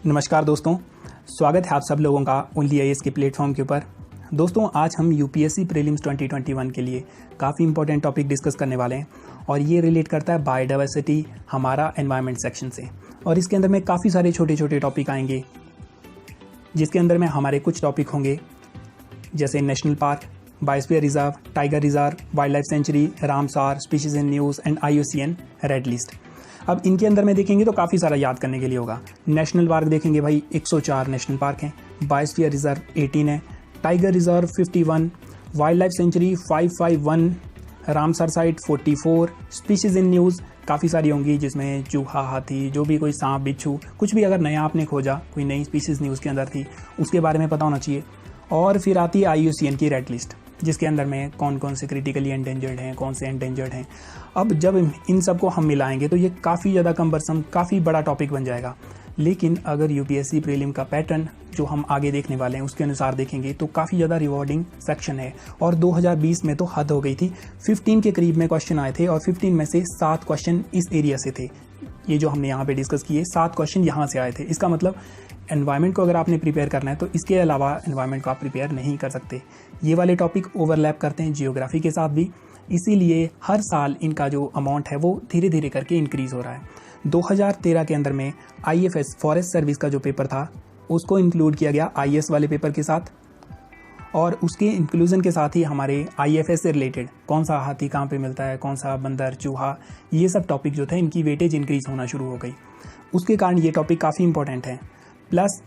नमस्कार दोस्तों, स्वागत है आप सब लोगों का ओनली आईएएस के प्लेटफॉर्म के ऊपर। दोस्तों, आज हम यूपीएससी प्रीलिम्स 2021 के लिए काफ़ी इंपॉर्टेंट टॉपिक डिस्कस करने वाले हैं और ये रिलेट करता है बायोडाइवर्सिटी हमारा एनवायरनमेंट सेक्शन से। और इसके अंदर में काफ़ी सारे छोटे छोटे टॉपिक आएंगे, जिसके अंदर में हमारे कुछ टॉपिक होंगे जैसे national park, biosphere reserve, tiger reserve, wild life sanctuary, Ramsar, species in news and IUCN red list. अब इनके अंदर में देखेंगे तो काफ़ी सारा याद करने के लिए होगा। नेशनल पार्क देखेंगे भाई 104 नेशनल पार्क हैं, बायोस्फीयर रिजर्व 18 है, tiger reserve 51, wild life sanctuary 551, Ramsar site 44, species in news काफ़ी सारी होंगी जिसमें चूहा, हाथी, जो भी कोई सांप, बिच्छू, कुछ भी अगर नया आपने खोजा, कोई नई स्पीशीज़ न्यूज़ के अंदर थी, उसके बारे में पता होना चाहिए। और फिर आती है IUCN की रेड लिस्ट, जिसके अंदर में कौन कौन से क्रिटिकली एंडेंजर्ड हैं, कौन से एंडेंजर्ड हैं। अब जब इन सबको हम मिलाएंगे तो ये काफ़ी ज़्यादा कम्बरसम, काफ़ी बड़ा टॉपिक बन जाएगा। लेकिन अगर यूपीएससी प्रीलिम का पैटर्न जो हम आगे देखने वाले हैं उसके अनुसार देखेंगे तो काफ़ी ज़्यादा रिवॉर्डिंग सेक्शन है। और 2020 में तो हद हो गई थी, 15 के करीब में क्वेश्चन आए थे और 15 में से 7 क्वेश्चन इस एरिया से थे। ये जो हमने यहाँ पे डिस्कस किए 7 क्वेश्चन यहाँ से आए थे। इसका मतलब एनवायरनमेंट को अगर आपने प्रिपेयर करना है तो इसके अलावा एनवायरनमेंट को आप प्रिपेयर नहीं कर सकते। ये वाले टॉपिक ओवरलैप करते हैं जियोग्राफी के साथ भी, इसीलिए हर साल इनका जो अमाउंट है वो धीरे धीरे करके इंक्रीज़ हो रहा है। 2013 के अंदर में IFS फॉरेस्ट सर्विस का जो पेपर था उसको इंक्लूड किया गया IS वाले पेपर के साथ, और उसके इंक्लूजन के साथ ही हमारे IFS से रिलेटेड कौन सा हाथी कहाँ पे मिलता है, कौन सा बंदर, चूहा, ये सब टॉपिक जो थे इनकी वेटेज इंक्रीज़ होना शुरू हो गई। उसके कारण ये टॉपिक काफ़ी इंपॉर्टेंट है। प्लस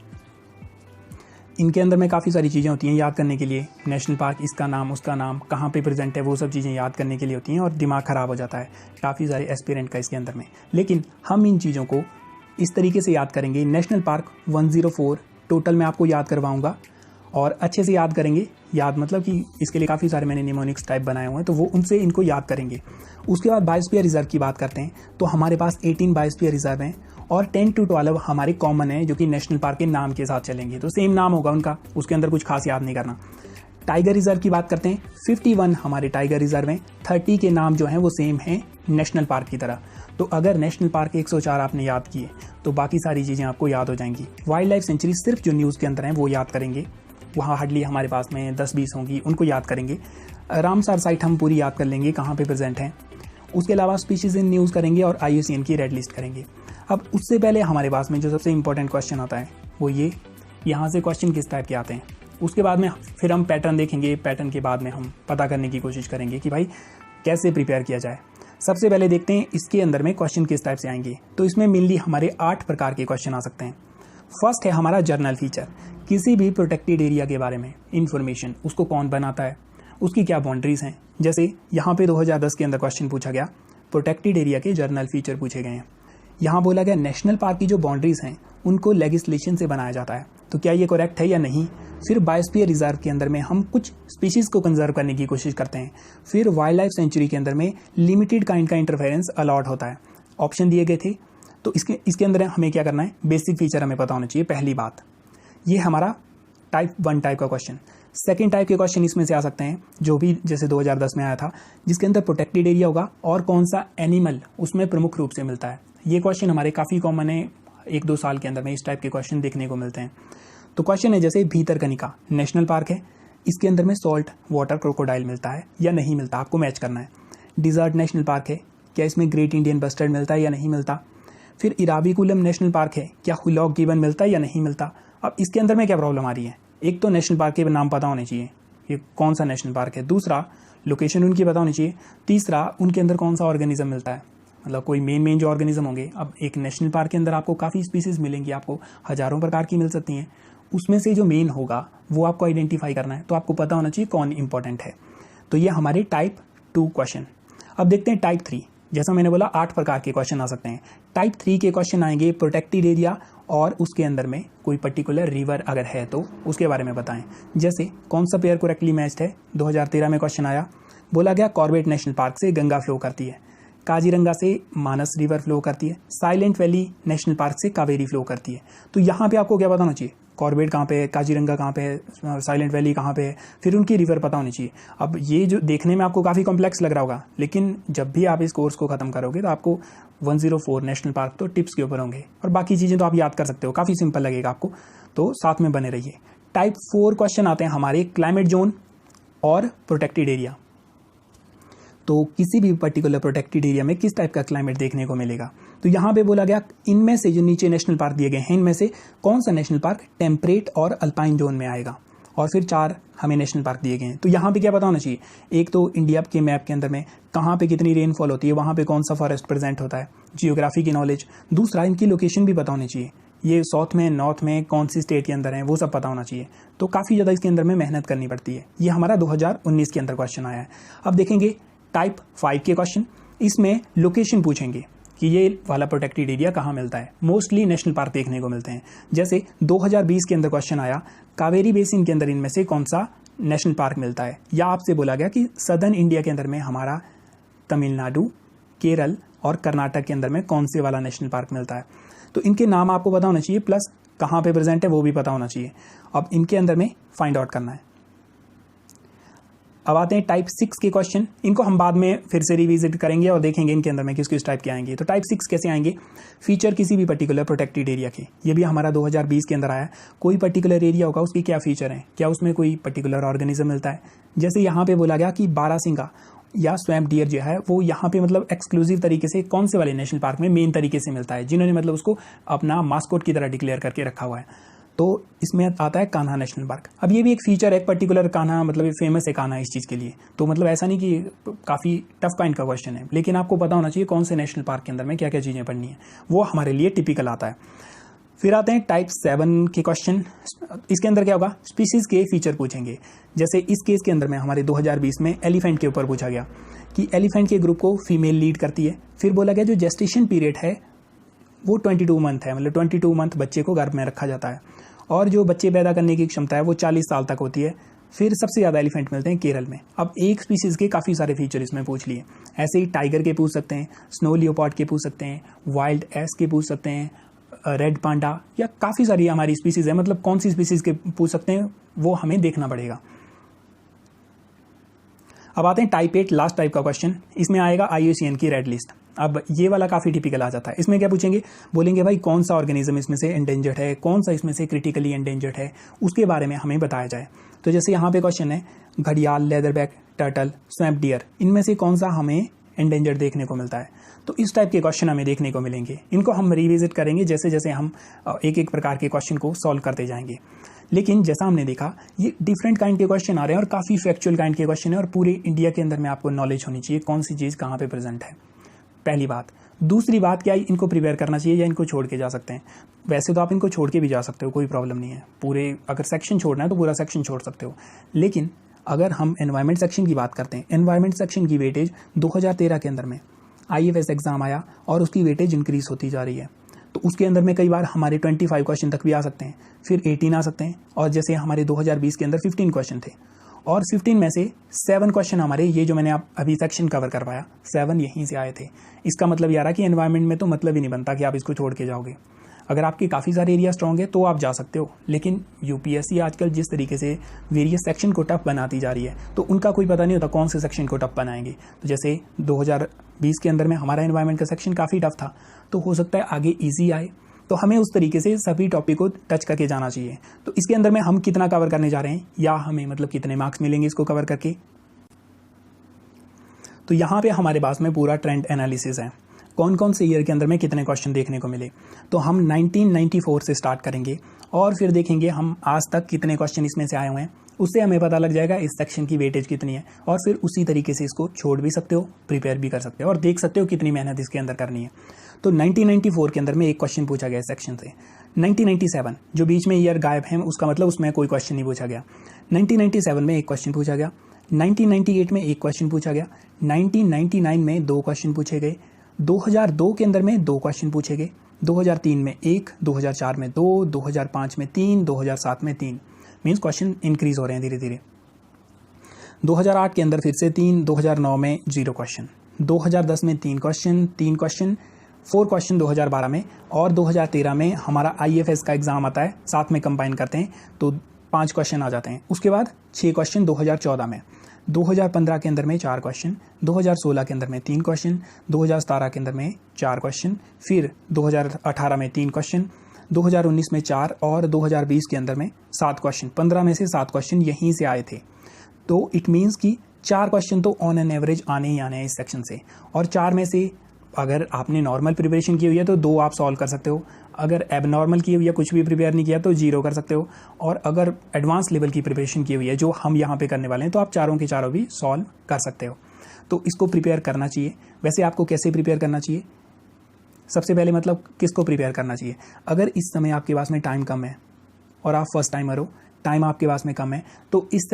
इनके अंदर में काफ़ी सारी चीज़ें होती हैं याद करने के लिए। नेशनल पार्क, इसका नाम, उसका नाम, कहाँ पे प्रेजेंट है, वो सब चीज़ें याद करने के लिए होती हैं और दिमाग ख़राब हो जाता है काफ़ी सारे एस्पिरेंट का इसके अंदर में। लेकिन हम इन चीज़ों को इस तरीके से याद करेंगे। नेशनल पार्क 104 टोटल मैं आपको याद करवाऊँगा और अच्छे से याद करेंगे। याद मतलब कि इसके लिए काफ़ी सारे मैंने निमोनिक्स टाइप बनाए हुए हैं, तो वो उनसे इनको याद करेंगे। उसके बाद बायोस्फीयर रिजर्व की बात करते हैं तो हमारे पास 18 बायोस्फीयर रिजर्व हैं और 10 to 12 हमारे कॉमन है, जो कि नेशनल पार्क के नाम के साथ चलेंगे, तो सेम नाम होगा उनका, उसके अंदर कुछ खास याद नहीं करना। टाइगर रिजर्व की बात करते हैं, 51 हमारे टाइगर रिजर्व हैं, 30 के नाम जो हैं वो सेम हैं नेशनल पार्क की तरह। तो अगर नेशनल पार्क 104 आपने याद किए तो बाकी सारी चीज़ें आपको याद हो जाएंगी। वाइल्ड लाइफ सेंचुरी सिर्फ जो न्यूज़ के अंदर हैं वो याद करेंगे, वहाँ हार्डली हमारे पास में 10-20 होंगी, उनको याद करेंगे। रामसार साइट हम पूरी याद कर लेंगे कहाँ पे प्रेजेंट हैं। उसके अलावा स्पीशीज़ इन न्यूज़ करेंगे और IUCN की रेड लिस्ट करेंगे। अब उससे पहले हमारे पास में जो सबसे इंपॉर्टेंट क्वेश्चन आता है वो ये, यहाँ से क्वेश्चन किस टाइप के आते हैं। उसके बाद में फिर हम पैटर्न देखेंगे, पैटर्न के बाद में हम पता करने की कोशिश करेंगे कि भाई कैसे प्रिपेयर किया जाए। सबसे पहले देखते हैं इसके अंदर में क्वेश्चन किस टाइप से आएंगे। तो इसमें मेनली हमारे 8 प्रकार के क्वेश्चन आ सकते हैं। फर्स्ट है हमारा जर्नल फीचर, किसी भी प्रोटेक्टेड एरिया के बारे में इंफॉर्मेशन, उसको कौन बनाता है, उसकी क्या बाउंड्रीज हैं। जैसे यहाँ पे 2010 के अंदर क्वेश्चन पूछा गया, प्रोटेक्टेड एरिया के जर्नल फीचर पूछे गए हैं। यहाँ बोला गया नेशनल पार्क की जो बाउंड्रीज हैं उनको लेजिस्लेशन से बनाया जाता है, तो क्या ये करेक्ट है या नहीं। फिर बायोस्फीयर रिजर्व के अंदर में हम कुछ स्पीशीज़ को कंजर्व करने की कोशिश करते हैं। फिर वाइल्ड लाइफ सेंचुरी के अंदर में लिमिटेड काइंड का इंटरफेरेंस अलॉट होता है, ऑप्शन दिए गए थे। तो इसके अंदर हमें क्या करना है, बेसिक फीचर हमें पता होना चाहिए। पहली बात, ये हमारा टाइप 1 टाइप का क्वेश्चन। सेकेंड टाइप के क्वेश्चन इसमें से आ सकते हैं जो भी जैसे 2010 में आया था, जिसके अंदर प्रोटेक्टेड एरिया होगा और कौन सा एनिमल उसमें प्रमुख रूप से मिलता है। ये क्वेश्चन हमारे काफ़ी कॉमन है, 1-2 साल के अंदर में इस टाइप के क्वेश्चन देखने को मिलते हैं। तो क्वेश्चन है जैसे भीतरकनिका नेशनल पार्क है, इसके अंदर में सॉल्ट वाटर क्रोकोडाइल मिलता है या नहीं मिलता, आपको मैच करना है। डिजर्ट नेशनल पार्क है, क्या इसमें ग्रेट इंडियन बस्टर्ड मिलता है या नहीं मिलता। फिर इराविकुलम नेशनल पार्क है, क्या हुलॉक गिबन मिलता है या नहीं मिलता। अब इसके अंदर में क्या प्रॉब्लम आ रही है, एक तो नेशनल पार्क के नाम पता होने चाहिए, ये कौन सा नेशनल पार्क है। दूसरा, लोकेशन उनकी पता होनी चाहिए। तीसरा, उनके अंदर कौन सा ऑर्गेनिज्म मिलता है, मतलब कोई मेन जो ऑर्गेनिज्म होंगे। अब एक नेशनल पार्क के अंदर आपको काफ़ी स्पीसीज़ मिलेंगी, आपको हज़ारों प्रकार की मिल सकती हैं, उसमें से जो मेन होगा वो आपको आइडेंटिफाई करना है, तो आपको पता होना चाहिए कौन इंपॉर्टेंट है। तो ये हमारे टाइप 2 क्वेश्चन। अब देखते हैं टाइप 3। जैसा मैंने बोला 8 प्रकार के क्वेश्चन आ सकते हैं। टाइप 3 के क्वेश्चन आएंगे प्रोटेक्टेड एरिया और उसके अंदर में कोई पर्टिकुलर रिवर अगर है तो उसके बारे में बताएं। जैसे कौन सा पेयर करेक्टली मैच्ड है, 2013 में क्वेश्चन आया, बोला गया कॉर्बेट नेशनल पार्क से गंगा फ्लो करती है, काजीरंगा से मानस रिवर फ्लो करती है, साइलेंट वैली नेशनल पार्क से कावेरी फ्लो करती है। तो यहाँ पे आपको क्या पता होना चाहिए, कॉर्बेट कहाँ पे है, काजीरंगा कहाँ पे है, साइलेंट वैली कहाँ पे है, फिर उनकी रिवर पता होनी चाहिए। अब ये जो देखने में आपको काफ़ी कॉम्प्लेक्स लग रहा होगा, लेकिन जब भी आप इस कोर्स को ख़त्म करोगे तो आपको 104 नेशनल पार्क तो टिप्स के ऊपर होंगे, और बाकी चीज़ें तो आप याद कर सकते हो, काफ़ी सिंपल लगेगा आपको, तो साथ में बने रहिए। टाइप 4 क्वेश्चन आते हैं हमारे क्लाइमेट जोन और प्रोटेक्टेड एरिया। तो किसी भी पर्टिकुलर प्रोटेक्टेड एरिया में किस टाइप का क्लाइमेट देखने को मिलेगा। तो यहाँ पे बोला गया इनमें से जो नीचे नेशनल पार्क दिए गए हैं, इनमें से कौन सा नेशनल पार्क टेम्परेट और अल्पाइन जोन में आएगा, और फिर 4 हमें नेशनल पार्क दिए गए हैं। तो यहाँ पे क्या पता होना चाहिए, एक तो इंडिया के मैप के अंदर में कहाँ पे कितनी रेनफॉल होती है, वहाँ पे कौन सा फॉरेस्ट प्रेजेंट होता है, जियोग्राफी की नॉलेज। दूसरा, इनकी लोकेशन भी पता होनी चाहिए, ये साउथ में, नॉर्थ में, कौन सी स्टेट के अंदर है, वो सब पता होना चाहिए। तो काफ़ी ज़्यादा इसके अंदर में मेहनत करनी पड़ती है। ये हमारा 2019 के अंदर क्वेश्चन आया है। अब देखेंगे टाइप 5 के क्वेश्चन, इसमें लोकेशन पूछेंगे कि ये वाला प्रोटेक्टेड एरिया कहाँ मिलता है। मोस्टली नेशनल पार्क देखने को मिलते हैं। जैसे 2020 के अंदर क्वेश्चन आया, कावेरी बेसिन के अंदर इनमें से कौन सा नेशनल पार्क मिलता है, या आपसे बोला गया कि सदर्न इंडिया के अंदर में हमारा तमिलनाडु, केरल और कर्नाटक के अंदर में कौन से वाला नेशनल पार्क मिलता है। तो इनके नाम आपको पता होना चाहिए, प्लस कहाँ पे प्रेजेंट है वो भी पता होना चाहिए। अब इनके अंदर में फाइंड आउट करना है। अब आते हैं टाइप 6 के क्वेश्चन, इनको हम बाद में फिर से रिविजिट करेंगे और देखेंगे इनके अंदर में किस किस टाइप के आएंगे। तो टाइप 6 कैसे आएंगे, फीचर किसी भी पर्टिकुलर प्रोटेक्टेड एरिया के, ये भी हमारा 2020 के अंदर आया। कोई पर्टिकुलर एरिया होगा, उसकी क्या फीचर है, क्या उसमें कोई पर्टिकुलर ऑर्गेनिज्म मिलता है। जैसे यहाँ पे बोला गया कि बारासिंगा या स्वैम्प डियर जो है वो यहाँ पे मतलब एक्सक्लूसिव तरीके से कौन से वाले नेशनल पार्क में मेन तरीके से मिलता है, जिन्होंने मतलब उसको अपना मास्कोट की तरह डिक्लेयर करके रखा हुआ है। तो इसमें आता है कान्हा नेशनल पार्क। अब ये भी एक फीचर है, एक पर्टिकुलर कान्हा, मतलब फेमस है कान्हा इस चीज़ के लिए। तो मतलब ऐसा नहीं कि काफ़ी टफ काइंड का क्वेश्चन है, लेकिन आपको पता होना चाहिए कौन से नेशनल पार्क के अंदर में क्या क्या चीज़ें पढ़नी है, वो हमारे लिए टिपिकल आता है। फिर आते हैं टाइप 7 के क्वेश्चन। इसके अंदर क्या होगा, स्पीसीज के फीचर पूछेंगे। जैसे इस केस के अंदर में हमारे 2020 में एलिफेंट के ऊपर पूछा गया कि एलिफेंट के ग्रुप को फीमेल लीड करती है। फिर बोला गया जो जेस्टेशन पीरियड है वो 22 मंथ है, मतलब 22 मंथ बच्चे को गर्भ में रखा जाता है, और जो बच्चे पैदा करने की क्षमता है वो 40 साल तक होती है। फिर सबसे ज़्यादा एलिफेंट मिलते हैं केरल में। अब एक स्पीसीज के काफ़ी सारे फीचर इसमें पूछ लिए। ऐसे ही टाइगर के पूछ सकते हैं, स्नो लियोपार्ड के पूछ सकते हैं, वाइल्ड एस के पूछ सकते हैं, रेड पांडा, या काफ़ी सारी हमारी स्पीसीज है, मतलब कौन सी स्पीसीज के पूछ सकते हैं वो हमें देखना पड़ेगा। अब आते हैं टाइप 8 लास्ट टाइप का क्वेश्चन। इसमें आएगा IUCN की रेड लिस्ट। अब ये वाला काफ़ी टिपिकल आ जाता है। इसमें क्या पूछेंगे, बोलेंगे भाई कौन सा ऑर्गेनिज्म इसमें से एंडेंजर्ड है, कौन सा इसमें से क्रिटिकली एंडेंजर्ड है, उसके बारे में हमें बताया जाए। तो जैसे यहाँ पे क्वेश्चन है घड़ियाल, लेदरबैक, टर्टल, स्वैम्प डियर, इनमें से कौन सा हमें एंडेंजर्ड देखने को मिलता है। तो इस टाइप के क्वेश्चन हमें देखने को मिलेंगे। इनको हम रिविजिट करेंगे जैसे जैसे हम एक एक प्रकार के क्वेश्चन को सॉल्व करते जाएंगे। लेकिन जैसा हमने देखा ये डिफरेंट काइंड के क्वेश्चन आ रहे हैं और काफ़ी फैक्चुअल काइंड के क्वेश्चन है, और पूरे इंडिया के अंदर में आपको नॉलेज होनी चाहिए कौन सी चीज़ कहाँ पे प्रेजेंट है, पहली बात। दूसरी बात, क्या इनको प्रिपेयर करना चाहिए या इनको छोड़ के जा सकते हैं। वैसे तो आप इनको छोड़ के भी जा सकते हो, कोई प्रॉब्लम नहीं है। पूरे अगर सेक्शन छोड़ना है तो पूरा सेक्शन छोड़ सकते हो। लेकिन अगर हम एनवायरनमेंट सेक्शन की बात करते हैं, एनवायरनमेंट सेक्शन की वेटेज 2013 के अंदर में IFS एग्जाम आया और उसकी वेटेज इंक्रीज होती जा रही है। तो उसके अंदर में कई बार हमारे 25 क्वेश्चन तक भी आ सकते हैं, फिर 18 आ सकते हैं, और जैसे हमारे 2020 के अंदर 15 क्वेश्चन थे, और 15 में से 7 क्वेश्चन हमारे, ये जो मैंने अभी सेक्शन कवर करवाया, 7 यहीं से आए थे। इसका मतलब ये आ रहा कि एनवायरनमेंट में तो मतलब ही नहीं बनता कि आप इसको छोड़ के जाओगे। अगर आपके काफ़ी सारे एरिया स्ट्रॉन्ग है तो आप जा सकते हो, लेकिन UPSC आजकल जिस तरीके से वेरियस सेक्शन को टफ बनाती जा रही है, तो उनका कोई पता नहीं होता कौन से सेक्शन को टफ बनाएंगे। तो जैसे 2020 के अंदर में हमारा एनवायरनमेंट का सेक्शन काफ़ी टफ था, तो हो सकता है आगे ईजी आए। तो हमें उस तरीके से सभी टॉपिक को टच करके जाना चाहिए। तो इसके अंदर में हम कितना कवर करने जा रहे हैं, या हमें मतलब कितने मार्क्स मिलेंगे इसको कवर करके। तो यहाँ पे हमारे पास में पूरा ट्रेंड एनालिसिस है, कौन कौन से ईयर के अंदर में कितने क्वेश्चन देखने को मिले। तो हम 1994 से स्टार्ट करेंगे और फिर देखेंगे हम आज तक कितने क्वेश्चन इसमें से आए हुए हैं, उससे हमें पता लग जाएगा इस सेक्शन की वेटेज कितनी है, और फिर उसी तरीके से इसको छोड़ भी सकते हो, प्रिपेयर भी कर सकते हो, और देख सकते हो कितनी मेहनत इसके अंदर करनी है। तो 1994 के अंदर में एक क्वेश्चन पूछा गया सेक्शन से। 1997 जो बीच में ईयर गायब है, उसका मतलब उसमें कोई क्वेश्चन नहीं पूछा गया। 1997 में एक क्वेश्चन पूछा गया, 1998 में एक क्वेश्चन पूछा गया, 1999 में 2 क्वेश्चन पूछे गए, 2002 के अंदर में 2 क्वेश्चन पूछे गए, 2003 में 1, 2004 में 2, 2005 में 3, 2007 में 3। मीन्स क्वेश्चन इंक्रीज हो रहे हैं धीरे धीरे। 2008 के अंदर फिर से 3, 2009 में 0 क्वेश्चन, 2010 में 3 क्वेश्चन, 4 क्वेश्चन 2012 में और 2013 में हमारा IFS का एग्ज़ाम आता है, साथ में कंबाइन करते हैं तो 5 क्वेश्चन आ जाते हैं। उसके बाद 6 क्वेश्चन 2014 में, 2015 के अंदर में 4 क्वेश्चन, 2016 के अंदर में 3 क्वेश्चन, 2017 के अंदर में 4 क्वेश्चन, फिर 2018 में 3 क्वेश्चन, 2019 में 4 और 2020 के अंदर में 7 क्वेश्चन। 15 में से 7 क्वेश्चन यहीं से आए थे। तो इट मीन्स कि 4 क्वेश्चन तो ऑन एन एवरेज आने ही आने हैं इस सेक्शन से। और 4 में से अगर आपने नॉर्मल प्रिपरेशन की हुई है तो 2 आप सॉल्व कर सकते हो, अगर एबनॉर्मल की हुई है, कुछ भी प्रिपेयर नहीं किया तो 0 कर सकते हो, और अगर एडवांस लेवल की प्रिपरेशन की हुई है जो हम यहाँ पे करने वाले हैं तो आप चारों के चारों भी सॉल्व कर सकते हो। तो इसको प्रिपेयर करना चाहिए। वैसे आपको कैसे प्रिपेयर करना चाहिए? सबसे पहले मतलब किसको प्रिपेयर करना चाहिए? अगर इस समय आपके पास में टाइम कम है और आप फर्स्ट टाइमर हो, टाइम आपके पास में कम है, तो इस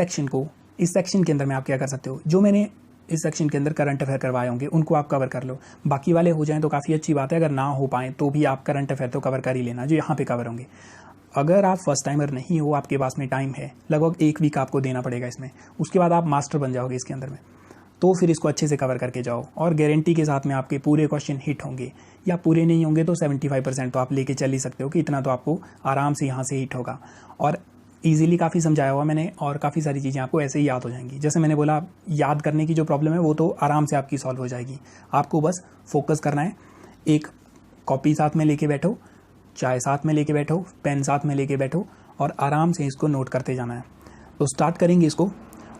सेक्शन के अंदर में आप क्या कर सकते हो, जो मैंने इस सेक्शन के अंदर करंट अफेयर करवाए होंगे उनको आप कवर कर लो। बाकी वाले हो जाएं तो काफ़ी अच्छी बात है, अगर ना हो पाएँ तो भी आप करंट अफेयर तो कवर कर ही लेना जो यहाँ पे कवर होंगे। अगर आप फर्स्ट टाइमर नहीं हो, आपके पास में टाइम है, लगभग 1 वीक आपको देना पड़ेगा इसमें, उसके बाद आप मास्टर बन जाओगे इसके अंदर में, तो फिर इसको अच्छे से कवर करके जाओ और गारंटी के साथ में आपके पूरे क्वेश्चन हिट होंगे, या पूरे नहीं होंगे तो 75% तो आप लेके चल ही सकते हो कि इतना तो आपको आराम से यहाँ से हिट होगा। और ईजिली काफ़ी समझाया हुआ मैंने और काफ़ी सारी चीज़ें आपको ऐसे ही याद हो जाएंगी। जैसे मैंने बोला, याद करने की जो प्रॉब्लम है वो तो आराम से आपकी सॉल्व हो जाएगी। आपको बस फोकस करना है, एक कॉपी साथ में लेके बैठो, चाय साथ में लेके बैठो, पेन साथ में लेके बैठो और आराम से इसको नोट करते जाना है। तो स्टार्ट करेंगे इसको।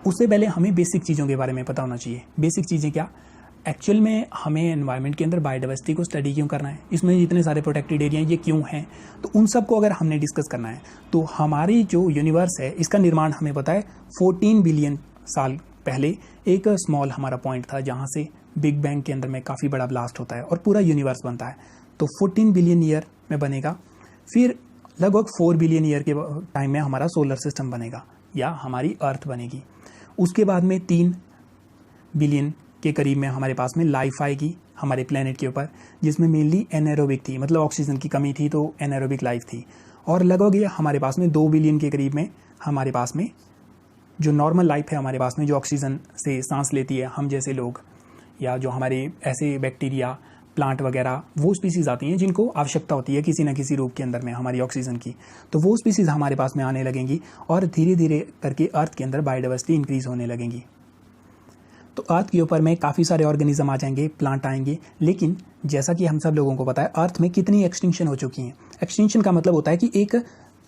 उससे पहले हमें बेसिक चीज़ों के बारे में पता होना चाहिए। बेसिक चीज़ें क्या? एक्चुअल में हमें एनवायरनमेंट के अंदर बायोडाइवर्सिटी को स्टडी क्यों करना है, इसमें जितने सारे प्रोटेक्टेड एरिया हैं ये क्यों हैं, तो उन सब को अगर हमने डिस्कस करना है तो हमारी जो यूनिवर्स है इसका निर्माण हमें पता है 14 बिलियन साल पहले एक स्मॉल हमारा पॉइंट था जहाँ से बिग बैंग के अंदर में काफ़ी बड़ा ब्लास्ट होता है और पूरा यूनिवर्स बनता है। तो 14 बिलियन ईयर में बनेगा, फिर लगभग 4 बिलियन ईयर के टाइम में हमारा सोलर सिस्टम बनेगा या हमारी अर्थ बनेगी। उसके बाद में 3 बिलियन के करीब में हमारे पास में लाइफ आएगी हमारे प्लेनेट के ऊपर, जिसमें मेनली एनारोबिक थी, मतलब ऑक्सीजन की कमी थी तो एनारोबिक लाइफ थी। और लगभग ये हमारे पास में 2 बिलियन के करीब में हमारे पास में जो नॉर्मल लाइफ है हमारे पास में, जो ऑक्सीजन से सांस लेती है हम जैसे लोग, या जो हमारे ऐसे बैक्टीरिया, प्लांट वगैरह, वो स्पीसीज़ आती हैं जिनको आवश्यकता होती है किसी न किसी रूप के अंदर में हमारी ऑक्सीजन की, तो वो स्पीसीज़ हमारे पास में आने लगेंगी और धीरे धीरे करके अर्थ के अंदर बायोडाइवर्सिटी इंक्रीज़ होने लगेंगी। तो अर्थ के ऊपर में काफ़ी सारे ऑर्गेनिज्म आ जाएंगे, प्लांट आएंगे, लेकिन जैसा कि हम सब लोगों को पता है अर्थ में कितनी एक्सटिंक्शन हो चुकी हैं। एक्सटिंक्शन का मतलब होता है कि एक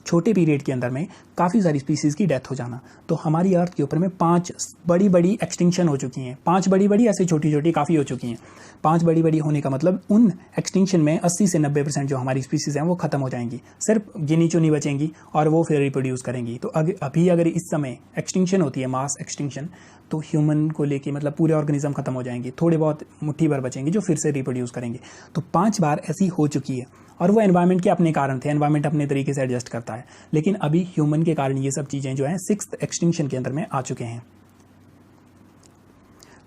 छोटे पीरियड के अंदर में काफ़ी सारी स्पीसीज़ की डेथ हो जाना। तो हमारी अर्थ के ऊपर में 5 बड़ी बड़ी एक्सटिंक्शन हो चुकी हैं। 5 बड़ी बड़ी, ऐसे छोटी छोटी काफ़ी हो चुकी हैं। 5 बड़ी बड़ी होने का मतलब उन एक्सटिंक्शन में 80 से 90% जो हमारी स्पीसीज़ हैं वो ख़त्म हो जाएंगी, सिर्फ गिनी चुनी बचेंगी और वो फिर रिप्रोड्यूस करेंगी। तो अभी अगर इस समय एक्सटिंक्शन होती है, मास एक्सटिंक्शन, तो ह्यूमन को लेके मतलब पूरे ऑर्गेनिज्म खत्म हो जाएंगे, थोड़े बहुत मुट्ठी भर बचेंगे जो फिर से रिप्रोड्यूस करेंगे। तो 5 बार ऐसी हो चुकी है और वो एनवायरनमेंट के अपने कारण थे, एनवायरनमेंट अपने तरीके से एडजस्ट करता है, लेकिन अभी ह्यूमन के कारण ये सब चीज़ें जो हैं 6th एक्सटिंक्शन के अंदर में आ चुके हैं।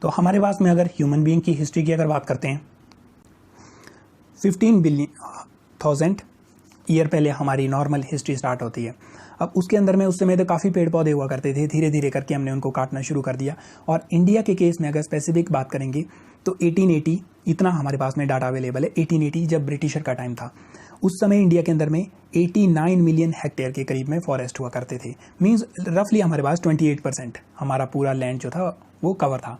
तो हमारे पास में अगर ह्यूमन बीइंग की हिस्ट्री की अगर बात करते हैं, 15,000 ईयर पहले हमारी नॉर्मल हिस्ट्री स्टार्ट होती है। अब उसके अंदर में उस समय तो काफ़ी पेड़ पौधे हुआ करते थे, धीरे धीरे करके हमने उनको काटना शुरू कर दिया। और इंडिया के केस में अगर स्पेसिफिक बात करेंगे तो 1880 इतना हमारे पास में डाटा अवेलेबल है। 1880 जब ब्रिटिशर का टाइम था, उस समय इंडिया के अंदर में 89 मिलियन हेक्टेयर के करीब में फॉरेस्ट हुआ करते थे। मीन्स रफली हमारे पास 28% हमारा पूरा लैंड जो था वो कवर था।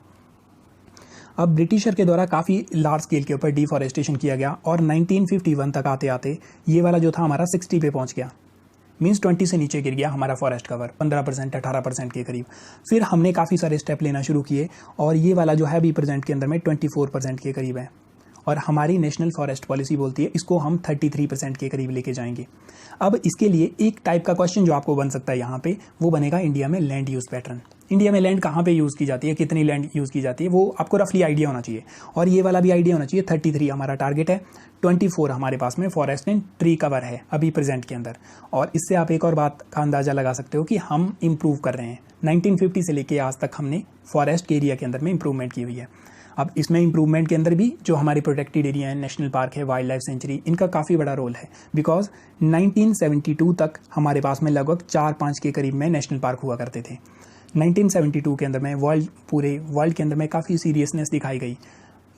अब ब्रिटिशर के द्वारा काफ़ी लार्ज स्केल के ऊपर डिफॉरेस्टेशन किया गया और 1951 तक आते आते ये वाला जो था हमारा 60 पे पहुंच गया। मीन्स 20 से नीचे गिर गया हमारा फॉरेस्ट कवर, 15% 18% के करीब। फिर हमने काफ़ी सारे स्टेप लेना शुरू किए और ये वाला जो है अभी प्रेजेंट के अंदर में 24% के करीब है। और हमारी नेशनल फॉरेस्ट पॉलिसी बोलती है इसको हम 33% के करीब लेके जाएंगे। अब इसके लिए एक टाइप का क्वेश्चन जो आपको बन सकता है यहाँ पे, वो बनेगा इंडिया में लैंड यूज़ पैटर्न। इंडिया में लैंड कहाँ पे यूज़ की जाती है, कितनी लैंड यूज़ की जाती है, वो आपको रफली आइडिया होना चाहिए। और ये वाला भी आइडिया होना चाहिए। 33 हमारा टारगेट है, 24 हमारे पास में फॉरेस्ट एंड ट्री कवर है अभी प्रेजेंट के अंदर। और इससे आप एक और बात का अंदाज़ा लगा सकते हो कि हम इम्प्रूव कर रहे हैं। 1950 से लेके आज तक हमने फॉरेस्ट के एरिया के अंदर में इम्प्रूवमेंट की हुई है। अब इसमें इम्प्रूवमेंट के अंदर भी जो हमारे प्रोटेक्टेड एरिया है, नेशनल पार्क है, वाइल्ड लाइफ सेंचुरी, इनका काफ़ी बड़ा रोल है। बिकॉज 1972 तक हमारे पास में लगभग 4-5 के करीब में नेशनल पार्क हुआ करते थे। 1972 के अंदर में पूरे वर्ल्ड के अंदर में काफ़ी सीरियसनेस दिखाई गई।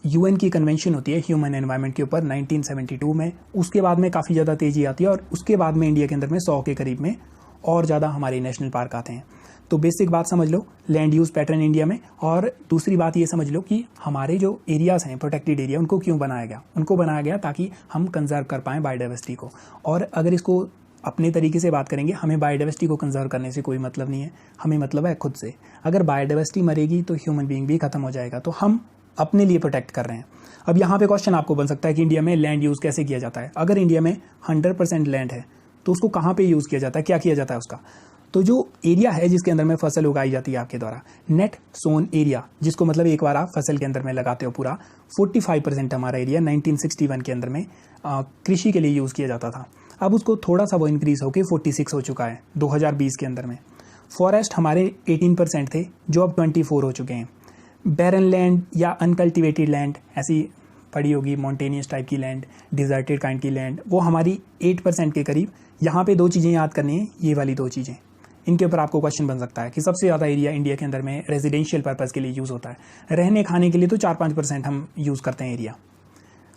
यूएन की कन्वेंशन होती है ह्यूमन एनवायरनमेंट के ऊपर 1972 में, उसके बाद में काफ़ी ज़्यादा तेज़ी आती है और उसके बाद में इंडिया के अंदर में 100 के करीब में और ज़्यादा हमारे नेशनल पार्क आते हैं। तो बेसिक बात समझ लो लैंड यूज़ पैटर्न इंडिया में, और दूसरी बात ये समझ लो कि हमारे जो एरियाज़ हैं प्रोटेक्टेड एरिया, उनको क्यों बनाया गया। उनको बनाया गया ताकि हम कंजर्व कर पाएँ बायोडाइवर्सिटी को। और अगर इसको अपने तरीके से बात करेंगे, हमें बायोडाइवर्सिटी को कंजर्व करने से कोई मतलब नहीं है, हमें मतलब है खुद से। अगर बायोडाइवर्सिटी मरेगी तो ह्यूमन बीइंग भी खत्म हो जाएगा, तो हम अपने लिए प्रोटेक्ट कर रहे हैं। अब यहाँ पे क्वेश्चन आपको बन सकता है कि इंडिया में लैंड यूज़ कैसे किया जाता है। अगर इंडिया में 100% लैंड है तो उसको कहाँ पे यूज़ किया जाता है, क्या किया जाता है उसका। तो जो एरिया है जिसके अंदर में फसल उगाई जाती है आपके द्वारा, नेट सोन एरिया, जिसको मतलब एक बार आप फसल के अंदर में लगाते हो पूरा, 45% हमारा एरिया 1961 के अंदर में कृषि के लिए यूज़ किया जाता था। अब उसको थोड़ा सा वो इंक्रीज़ होकर 46 हो चुका है 2020 के अंदर में। फॉरेस्ट हमारे 18% थे जो अब 24 हो चुके हैं। बैरन लैंड या अनकल्टिवेटेड लैंड, ऐसी पड़ी होगी मॉन्टेनियस टाइप की लैंड, डिजर्टेड काइंड की लैंड, वो हमारी 8% के करीब। यहाँ पे 2 चीज़ें याद करनी है, ये वाली 2 चीज़ें, इनके ऊपर आपको क्वेश्चन बन सकता है कि सबसे ज़्यादा एरिया इंडिया के अंदर में रेजिडेंशियल पर्पज़ के लिए यूज़ होता है, रहने खाने के लिए तो 4-5% हम यूज़ करते हैं एरिया।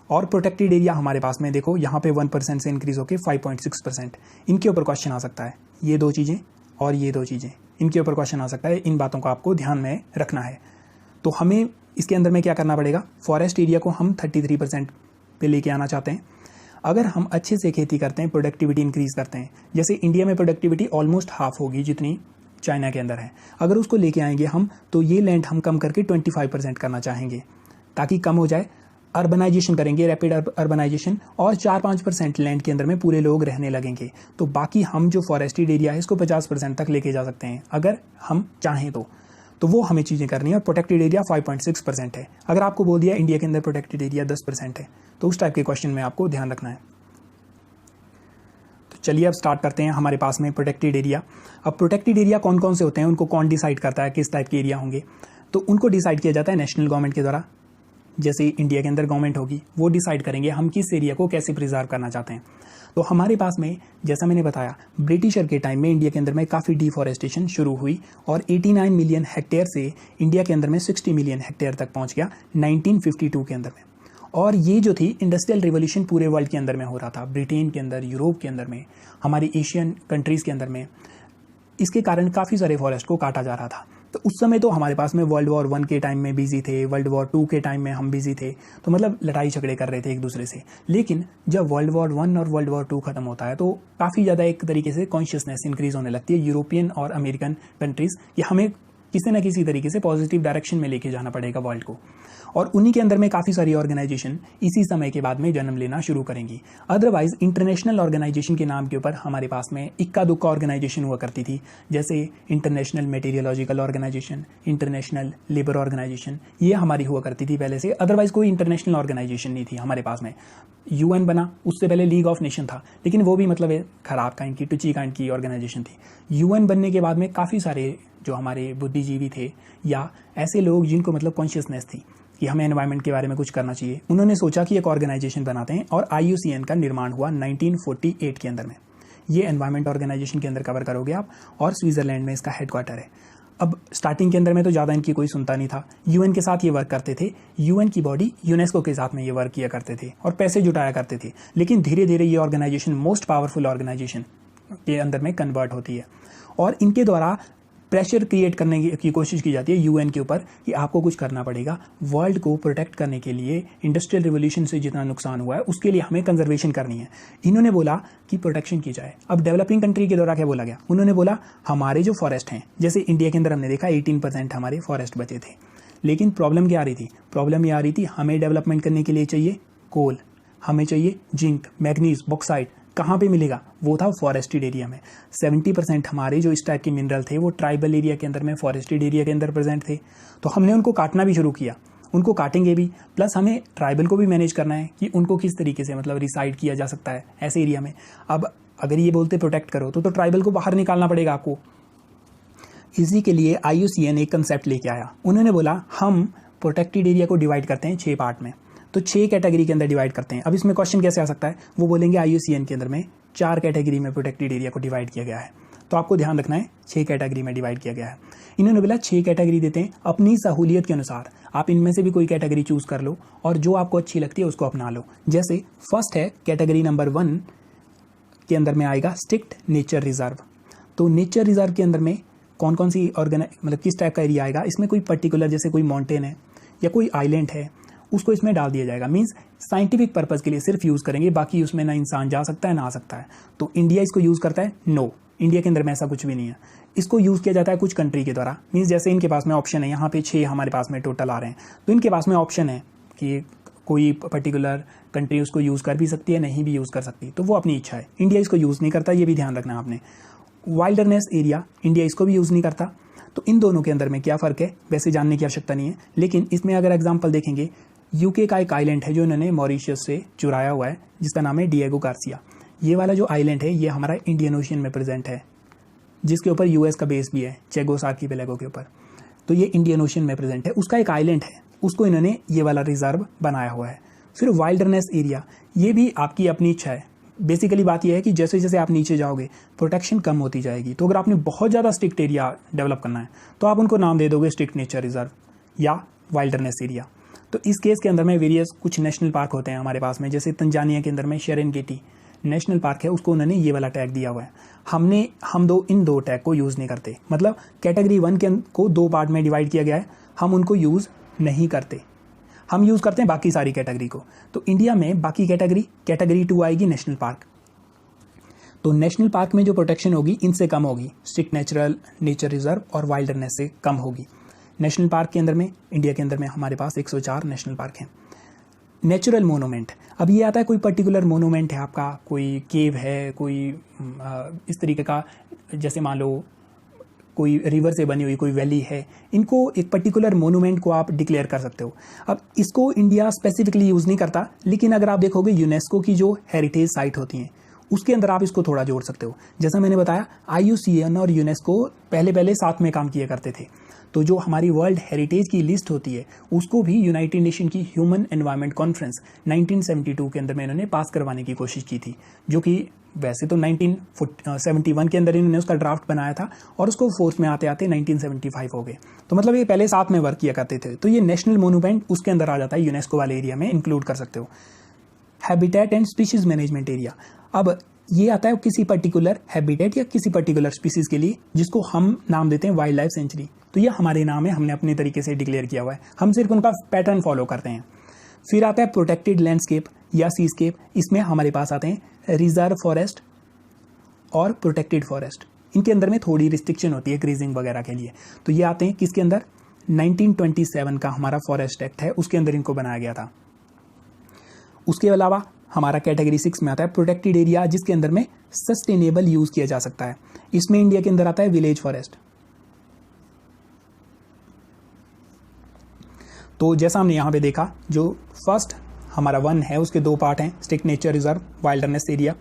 और प्रोटेक्टेड एरिया हमारे पास में देखो यहाँ पे 1% से इंक्रीज़ होकर 5.6%। इनके ऊपर क्वेश्चन आ सकता है, ये 2 चीज़ें और ये 2 चीज़ें, इनके ऊपर क्वेश्चन आ सकता है। इन बातों को आपको ध्यान में रखना है। तो हमें इसके अंदर में क्या करना पड़ेगा, फॉरेस्ट एरिया को हम 33% पे लेके आना चाहते हैं। अगर हम अच्छे से खेती करते हैं, प्रोडक्टिविटी इंक्रीज़ करते हैं, जैसे इंडिया में प्रोडक्टिविटी ऑलमोस्ट हाफ होगी जितनी चाइना के अंदर है, अगर उसको लेके आएंगे हम, तो ये लैंड हम कम करके 25% करना चाहेंगे ताकि कम हो जाए। अर्बनाइजेशन करेंगे, रैपिड अर्बनाइजेशन, और 4-5% लैंड के अंदर में पूरे लोग रहने लगेंगे। तो बाकी हम जो फॉरेस्टेड एरिया है इसको 50% तक लेके जा सकते हैं अगर हम चाहें तो वो हमें चीज़ें करनी है। और प्रोटेक्टेड एरिया 5.6% है। अगर आपको बोल दिया इंडिया के अंदर प्रोटेक्टेड एरिया 10% है, तो उस टाइप के क्वेश्चन में आपको ध्यान रखना है। तो चलिए अब स्टार्ट करते हैं हमारे पास में प्रोटेक्टेड एरिया। अब प्रोटेक्टेड एरिया कौन कौन से होते हैं, उनको कौन डिसाइड करता है किस टाइप के एरिया होंगे, तो उनको डिसाइड किया जाता है नेशनल गवर्नमेंट के द्वारा। जैसे इंडिया के अंदर गवर्नमेंट होगी, वो डिसाइड करेंगे हम किस एरिया को कैसे प्रिजर्व करना चाहते हैं। तो हमारे पास में, जैसा मैंने बताया, ब्रिटिशर के टाइम में इंडिया के अंदर में काफ़ी डिफॉरेस्टेशन शुरू हुई और 89 मिलियन हेक्टेयर से इंडिया के अंदर में 60 मिलियन हेक्टेयर तक पहुंच गया 1952 के अंदर में। और ये जो थी इंडस्ट्रियल रिवॉल्यूशन पूरे वर्ल्ड के अंदर में हो रहा था, ब्रिटेन के अंदर, यूरोप के अंदर में, हमारी एशियन कंट्रीज़ के अंदर में। इसके कारण काफ़ी सारे फॉरेस्ट को काटा जा रहा था। तो उस समय तो हमारे पास में वर्ल्ड वॉर 1 के टाइम में बिजी थे, वर्ल्ड वॉर 2 के टाइम में हम बिजी थे, तो मतलब लड़ाई झगड़े कर रहे थे एक दूसरे से। लेकिन जब वर्ल्ड वॉर 1 और वर्ल्ड वॉर 2 खत्म होता है तो काफ़ी ज़्यादा एक तरीके से कॉन्शियसनेस इंक्रीज होने लगती है यूरोपियन और अमेरिकन कंट्रीज़ कि हमें किसी न किसी तरीके से पॉजिटिव डायरेक्शन में लेके जाना पड़ेगा वर्ल्ड को। और उन्हीं के अंदर में काफ़ी सारी ऑर्गेनाइजेशन इसी समय के बाद में जन्म लेना शुरू करेंगी। अदरवाइज इंटरनेशनल ऑर्गेनाइजेशन के नाम के ऊपर हमारे पास में इक्का दुक्का ऑर्गेनाइजेशन हुआ करती थी, जैसे international meteorological organisation, international labour organisation, ये हमारी हुआ करती थी पहले से। अदरवाइज कोई इंटरनेशनल ऑर्गेनाइजेशन नहीं थी हमारे पास में। यूएन बना, उससे पहले लीग ऑफ नेशन था, लेकिन वो भी मतलब खराब काइंड की, टुची काइंड की ऑर्गेनाइजेशन थी। यूएन बनने के बाद में काफ़ी सारे जो हमारे बुद्धिजीवी थे या ऐसे लोग जिनको मतलब कॉन्शियसनेस थी कि हमें एनवायरनमेंट के बारे में कुछ करना चाहिए, उन्होंने सोचा कि एक ऑर्गेनाइजेशन बनाते हैं और IUCN का निर्माण हुआ 1948 के अंदर में। ये एनवायरनमेंट ऑर्गेनाइजेशन के अंदर कवर करोगे आप, और स्विट्जरलैंड में इसका हेडक्वार्टर है। अब स्टार्टिंग के अंदर में तो ज़्यादा इनकी कोई सुनता नहीं था, यूएन के साथ ये वर्क करते थे, यूएन की बॉडी यूनेस्को के साथ में ये वर्क किया करते थे और पैसे जुटाया करते थे। लेकिन धीरे धीरे ये ऑर्गेनाइजेशन मोस्ट पावरफुल ऑर्गेनाइजेशन के अंदर में कन्वर्ट होती है और इनके द्वारा प्रेशर क्रिएट करने की कोशिश की जाती है यूएन के ऊपर कि आपको कुछ करना पड़ेगा वर्ल्ड को प्रोटेक्ट करने के लिए। इंडस्ट्रियल रिवोल्यूशन से जितना नुकसान हुआ है उसके लिए हमें कंजर्वेशन करनी है। इन्होंने बोला कि प्रोटेक्शन की जाए। अब डेवलपिंग कंट्री के द्वारा क्या बोला गया, उन्होंने बोला हमारे जो फॉरेस्ट हैं, जैसे इंडिया के अंदर हमने देखा 18% हमारे फॉरेस्ट बचे थे, लेकिन प्रॉब्लम क्या आ रही थी, प्रॉब्लम ये आ रही थी हमें डेवलपमेंट करने के लिए चाहिए कोल, हमें चाहिए जिंक, मैग्नीज, बॉक्साइट। कहाँ पे मिलेगा, वो था फॉरेस्टेड एरिया में। 70% हमारे जो इस टाइप के मिनरल थे वो ट्राइबल एरिया के अंदर में, फॉरेस्टेड एरिया के अंदर प्रेजेंट थे। तो हमने उनको काटना भी शुरू किया, उनको काटेंगे भी, प्लस हमें ट्राइबल को भी मैनेज करना है कि उनको किस तरीके से मतलब रिसाइड किया जा सकता है ऐसे एरिया में। अब अगर ये बोलते प्रोटेक्ट करो तो ट्राइबल को बाहर निकालना पड़ेगा आपको। इसी के लिए IUCN एक कंसेप्ट लेके आया। उन्होंने बोला हम प्रोटेक्टेड एरिया को डिवाइड करते हैं 6 पार्ट में, तो 6 कैटेगरी के अंदर डिवाइड करते हैं। अब इसमें क्वेश्चन कैसे आ सकता है, वो बोलेंगे IUCN के अंदर में 4 कैटेगरी में प्रोटेक्टेड एरिया को डिवाइड किया गया है। तो आपको ध्यान रखना है 6 कैटेगरी में डिवाइड किया गया है। इन्होंने बोला 6 कैटेगरी देते हैं, अपनी सहूलियत के अनुसार आप इनमें से भी कोई कैटेगरी चूज कर लो और जो आपको अच्छी लगती है उसको अपना लो। जैसे फर्स्ट है कैटेगरी नंबर 1 के अंदर में आएगा स्ट्रिक्ट नेचर रिजर्व। तो नेचर रिजर्व के अंदर में कौन कौन सी मतलब किस टाइप का एरिया आएगा, इसमें कोई पर्टिकुलर जैसे कोई माउंटेन है या कोई आइलैंड है उसको इसमें डाल दिया जाएगा। मींस साइंटिफिक पर्पस के लिए सिर्फ यूज़ करेंगे, बाकी उसमें ना इंसान जा सकता है ना आ सकता है। तो इंडिया इसको यूज़ करता है? नो, इंडिया के अंदर में ऐसा कुछ भी नहीं है। इसको यूज़ किया जाता है कुछ कंट्री के द्वारा। मींस जैसे इनके पास में ऑप्शन है, यहाँ पे 6 हमारे पास में टोटल आ रहे हैं, तो इनके पास में ऑप्शन है कि कोई पर्टिकुलर कंट्री उसको यूज़ कर भी सकती है, नहीं भी यूज़ कर सकती, तो वो अपनी इच्छा है। इंडिया इसको यूज़ नहीं करता, ये भी ध्यान रखना आपने। वाइल्डरनेस एरिया, इंडिया इसको भी यूज़ नहीं करता। तो इन दोनों के अंदर में क्या फ़र्क है वैसे जानने की आवश्यकता नहीं है, लेकिन इसमें अगर एग्जाम्पल देखेंगे, यूके का एक आइलैंड है जो इन्होंने मॉरिशस से चुराया हुआ है, जिसका नाम है डिएगो गार्सिया। ये वाला जो आइलैंड है ये हमारा इंडियन ओशियन में प्रेजेंट है, जिसके ऊपर यूएस का बेस भी है, चेगोस आर्किपेलागो के ऊपर। तो ये इंडियन ओशियन में प्रेजेंट है, उसका एक आइलैंड है, उसको इन्होंने ये वाला रिजर्व बनाया हुआ है। फिर वाइल्डरनेस एरिया, ये भी आपकी अपनी इच्छा है। बेसिकली बात यह है कि जैसे जैसे आप नीचे जाओगे प्रोटेक्शन कम होती जाएगी। तो अगर आपने बहुत ज़्यादा स्ट्रिक्ट एरिया डेवलप करना है तो आप उनको नाम दे दोगे स्ट्रिक्ट नेचर रिजर्व या वाइल्डरनेस एरिया। तो इस केस के अंदर में वेरियस कुछ नेशनल पार्क होते हैं हमारे पास में, जैसे तंजानिया के अंदर में शेरेनगेटी नेशनल पार्क है, उसको उन्होंने ये वाला टैग दिया हुआ है। हम इन दो टैग को यूज़ नहीं करते, मतलब कैटेगरी 1 को 2 पार्ट में डिवाइड किया गया है, हम उनको यूज़ नहीं करते, हम यूज़ करते हैं बाकी सारी कैटेगरी को। तो इंडिया में बाकी कैटेगरी 2 आएगी नेशनल पार्क। तो नेशनल पार्क में जो प्रोटेक्शन होगी इनसे कम होगी, स्ट्रिक्ट नेचर रिजर्व और वाइल्डरनेस से कम होगी। नेशनल पार्क के अंदर में इंडिया के अंदर में हमारे पास 104 नेशनल पार्क हैं। नेचुरल मोनूमेंट, अब ये आता है कोई पर्टिकुलर मोनूमेंट है आपका, कोई केव है, कोई इस तरीके का, जैसे मान लो कोई रिवर से बनी हुई कोई वैली है, इनको एक पर्टिकुलर मोनूमेंट को आप डिक्लेयर कर सकते हो। अब इसको इंडिया स्पेसिफिकली यूज़ नहीं करता, लेकिन अगर आप देखोगे यूनेस्को की जो हेरिटेज साइट होती हैं उसके अंदर आप इसको थोड़ा जोड़ सकते हो। जैसा मैंने बताया IUCN और यूनेस्को पहले साथ में काम किया करते थे। तो जो हमारी वर्ल्ड हेरिटेज की लिस्ट होती है उसको भी यूनाइटेड नेशन की ह्यूमन एनवायरनमेंट कॉन्फ्रेंस 1972 के अंदर में इन्होंने पास करवाने की कोशिश की थी, जो कि वैसे तो 1971 के अंदर इन्होंने उसका ड्राफ्ट बनाया था और उसको फोर्स में आते आते 1975 हो गए। तो मतलब ये पहले साथ में वर्क किया करते थे। तो ये नेशनल मोनूमेंट उसके अंदर आ जाता है, यूनेस्को वाले एरिया में इंक्लूड कर सकते हो। Habitat and species management area, अब ये आता है किसी पर्टिकुलर हैबिटेट या किसी पर्टिकुलर स्पीसीज के लिए, जिसको हम नाम देते हैं वाइल्ड लाइफ सेंचुरी। तो ये हमारे नाम है, हमने अपने तरीके से डिक्लेयर किया हुआ है, हम सिर्फ उनका पैटर्न फॉलो करते हैं। फिर आता है प्रोटेक्टेड लैंडस्केप या सीस्केप, इसमें हमारे पास आते हैं रिजर्व फॉरेस्ट और प्रोटेक्टेड फॉरेस्ट। इनके अंदर में थोड़ी रिस्ट्रिक्शन होती है ग्रीजिंग वगैरह के लिए। तो ये आते हैं किसके अंदर, 1927 का हमारा फॉरेस्ट एक्ट है उसके अंदर इनको बनाया गया था। उसके अलावा हमारा कैटेगरी 6 में आता है प्रोटेक्टेड एरिया, जिसके अंदर में सस्टेनेबल यूज किया जा सकता है। इसमें इंडिया के अंदर आता है विलेज फॉरेस्ट। तो जैसा हमने यहाँ पे देखा, जो फर्स्ट हमारा 1 है उसके 2 पार्ट हैं, strict nature reserve, wilderness area,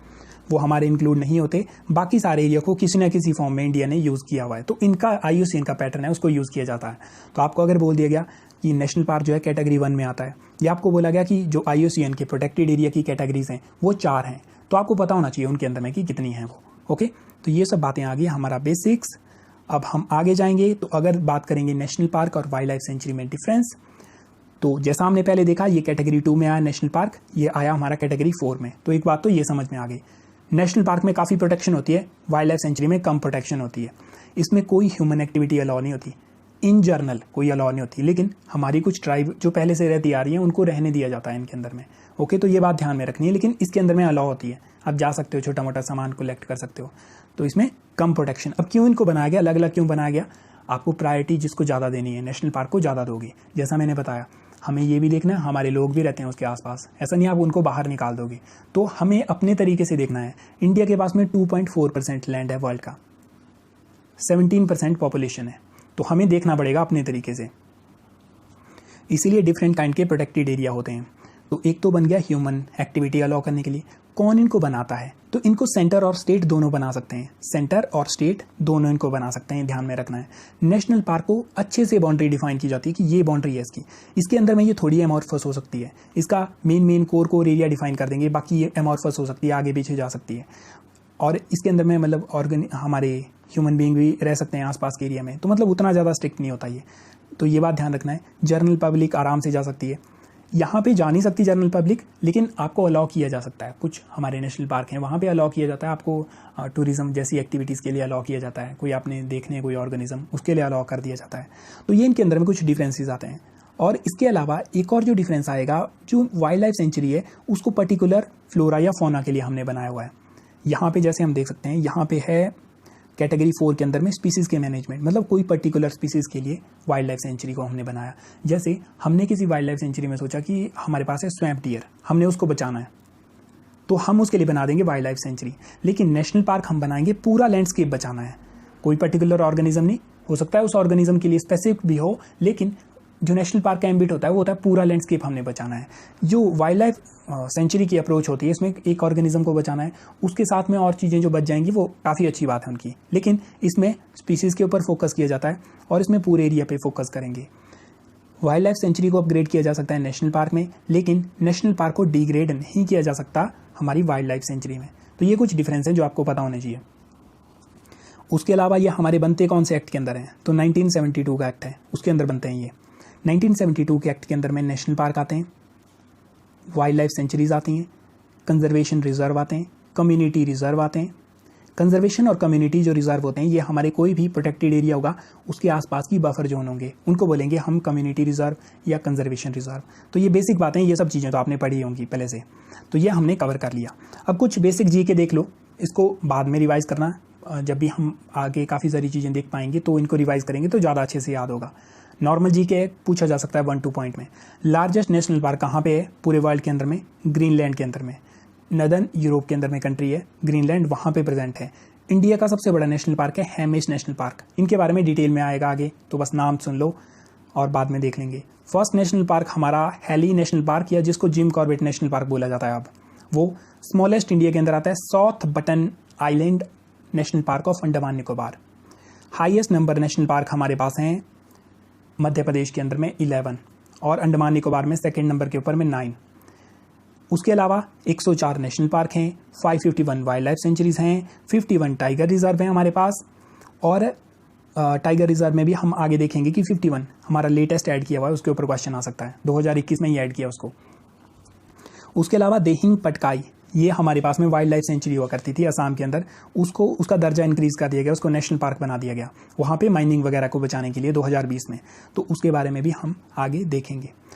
वो हमारे इंक्लूड नहीं होते। बाकी सारे एरिया को किसी न किसी फॉर्म में इंडिया ने यूज़ किया हुआ है। तो इनका IUCN का पैटर्न है, उसको यूज़ किया जाता है। तो आपको अगर बोल दिया गया कि नेशनल पार्क जो है कैटेगरी 1 में आता है, या आपको बोला गया कि जो IUCN के प्रोटेक्टेड एरिया की कैटेगरीज हैं वो 4 हैं, तो आपको पता होना चाहिए उनके अंदर में कि कितनी हैं वो। ओके, तो ये सब बातें आ गई हमारा बेसिक्स। अब हम आगे जाएंगे, तो अगर बात करेंगे नेशनल पार्क और वाइल्ड लाइफ सेंचुरी में डिफरेंस, तो जैसा हमने पहले देखा ये कैटेगरी 2 में आया नेशनल पार्क, ये आया हमारा कैटेगरी 4 में। तो एक बात तो ये समझ में आ गई, नेशनल पार्क में काफ़ी प्रोटेक्शन होती है, वाइल्ड लाइफ सेंचुरी में कम प्रोटेक्शन होती है। इसमें कोई ह्यूमन एक्टिविटी अलाउ नहीं होती, इन जर्नल कोई अलाउ नहीं होती, लेकिन हमारी कुछ ट्राइब जो पहले से रहती आ रही है उनको रहने दिया जाता है इनके अंदर में। ओके, तो ये बात ध्यान में रखनी है, लेकिन इसके अंदर में अलाउ होती है, आप जा सकते हो, छोटा मोटा सामान कलेक्ट कर सकते हो। तो इसमें कम प्रोटेक्शन। अब क्यों इनको बनाया गया, अलग अलग क्यों बनाया गया? आपको प्रायोरिटी जिसको ज़्यादा देनी है नेशनल पार्क को ज़्यादा दोगे। जैसा मैंने बताया, हमें ये भी देखना है हमारे लोग भी रहते हैं उसके आसपास, ऐसा नहीं आप उनको बाहर निकाल दोगे। तो हमें अपने तरीके से देखना है। इंडिया के पास में 2.4% लैंड है वर्ल्ड का, 17% पॉपुलेशन है, तो हमें देखना पड़ेगा अपने तरीके से। इसीलिए डिफरेंट काइंड के प्रोटेक्टेड एरिया होते हैं। तो एक तो बन गया ह्यूमन एक्टिविटी अलाउ करने के लिए। कौन इनको बनाता है? तो इनको सेंटर और स्टेट दोनों बना सकते हैं, सेंटर और स्टेट दोनों इनको बना सकते हैं, ध्यान में रखना है। नेशनल पार्क को अच्छे से बाउंड्री डिफाइन की जाती है कि ये बाउंड्री है इसकी, इसके अंदर में ये थोड़ी एमॉर्फस हो सकती है, इसका मेन कोर एरिया डिफाइन कर देंगे, बाकी ये एमॉर्फस हो सकती है, आगे पीछे जा सकती है। और इसके अंदर में मतलब हमारे ह्यूमन बीइंग भी रह सकते हैं आसपास के एरिया में, तो मतलब उतना ज़्यादा स्ट्रिक्ट नहीं होता ये, तो ये बात ध्यान रखना है। जनरल पब्लिक आराम से जा सकती है, यहाँ पे जा नहीं सकती जनरल पब्लिक, लेकिन आपको अलाउ किया जा सकता है। कुछ हमारे नेशनल पार्क हैं वहाँ पे अलाउ किया जाता है, आपको टूरिज्म जैसी एक्टिविटीज़ के लिए अलाउ किया जाता है, कोई आपने देखने कोई ऑर्गेनिज्म उसके लिए अलाउ कर दिया जाता है। तो ये इनके अंदर में कुछ डिफरेंसेस आते हैं। और इसके अलावा एक और जो डिफरेंस आएगा, जो वाइल्ड लाइफ सेंचुरी है उसको पर्टिकुलर फ्लोरा या फौना के लिए हमने बनाया हुआ है। यहाँ पे जैसे हम देख सकते हैं, यहाँ पे है कैटेगरी 4 के अंदर में स्पीसीज़ के मैनेजमेंट, मतलब कोई पर्टिकुलर स्पीसीज़ के लिए वाइल्ड लाइफ सेंचुरी को हमने बनाया। जैसे हमने किसी वाइल्ड लाइफ सेंचुरी में सोचा कि हमारे पास है स्वैम्प डियर, हमने उसको बचाना है, तो हम उसके लिए बना देंगे वाइल्ड लाइफ सेंचुरी। लेकिन नेशनल पार्क हम बनाएंगे पूरा लैंडस्केप बचाना है, कोई पर्टिकुलर ऑर्गेनिज्म नहीं, हो सकता है उस ऑर्गेनिज्म के लिए स्पेसिफिक भी हो, लेकिन जो नेशनल पार्क का एम्बिट होता है वो होता है पूरा लैंडस्केप हमने बचाना है। जो वाइल्ड लाइफ सेंचुरी की अप्रोच होती है, इसमें एक ऑर्गेनिज्म को बचाना है, उसके साथ में और चीज़ें जो बच जाएंगी वो काफ़ी अच्छी बात है उनकी, लेकिन इसमें स्पीसीज़ के ऊपर फोकस किया जाता है और इसमें पूरे एरिया पे फोकस करेंगे। वाइल्ड लाइफ सेंचुरी को अपग्रेड किया जा सकता है नेशनल पार्क में, लेकिन नेशनल पार्क को डिग्रेड नहीं किया जा सकता हमारी वाइल्ड लाइफ सेंचुरी में। तो ये कुछ डिफरेंस है जो आपको पता होने चाहिए। उसके अलावा ये हमारे बनते कौन से एक्ट के अंदर हैं, तो 1972 का एक्ट है, उसके अंदर बनते हैं ये। 1972 के एक्ट के अंदर में नेशनल पार्क आते हैं, वाइल्ड लाइफ सेंचुरीज आती हैं, कंजर्वेशन रिजर्व आते हैं, कम्युनिटी रिजर्व आते हैं। कंजर्वेशन और कम्युनिटी जो रिजर्व होते हैं, ये हमारे कोई भी प्रोटेक्टेड एरिया होगा उसके आसपास की बफर जोन होंगे, उनको बोलेंगे हम कम्युनिटी रिजर्व या कंजर्वेशन रिजर्व। तो ये बेसिक बातें, ये सब चीज़ें तो आपने पढ़ी होंगी पहले से, तो ये हमने कवर कर लिया। अब कुछ बेसिक जी के देख लो, इसको बाद में रिवाइज करना, जब भी हम आगे काफ़ी सारी चीज़ें देख पाएंगे तो इनको रिवाइज करेंगे तो ज़्यादा अच्छे से याद होगा। नॉर्मल जी के पूछा जा सकता है 1-2 पॉइंट में। लार्जेस्ट नेशनल पार्क कहाँ पे है पूरे वर्ल्ड के अंदर में? ग्रीनलैंड के अंदर में। नदर्न यूरोप के अंदर में कंट्री है ग्रीनलैंड, वहाँ पे प्रेजेंट है। इंडिया का सबसे बड़ा नेशनल पार्क है हैमिश नेशनल पार्क, इनके बारे में डिटेल में आएगा आगे, तो बस नाम सुन लो और बाद में देख लेंगे। फर्स्ट नेशनल पार्क हमारा हैली नेशनल पार्क, या जिसको जिम कॉर्बेट नेशनल पार्क बोला जाता है अब, वो स्मॉलेस्ट इंडिया के अंदर आता है, south button island national park of Andaman Nicobar. Highest number national park हमारे पास हैं मध्य प्रदेश के अंदर में 11 और अंडमान निकोबार में सेकंड नंबर के ऊपर में 9। उसके अलावा 104 नेशनल पार्क हैं, 551 वाइल्ड लाइफ सेंचुरीज हैं, 51 टाइगर रिजर्व हैं हमारे पास। और टाइगर रिजर्व में भी हम आगे देखेंगे कि 51 हमारा लेटेस्ट ऐड किया हुआ है, उसके ऊपर क्वेश्चन आ सकता है, 2021 में ही ऐड किया उसको। उसके अलावा देहिंग पटकाई, ये हमारे पास में वाइल्ड लाइफ सेंचुरी हुआ करती थी असम के अंदर, उसका दर्जा इंक्रीज कर दिया गया, उसको नेशनल पार्क बना दिया गया वहाँ पे माइनिंग वगैरह को बचाने के लिए 2020 में, तो उसके बारे में भी हम आगे देखेंगे।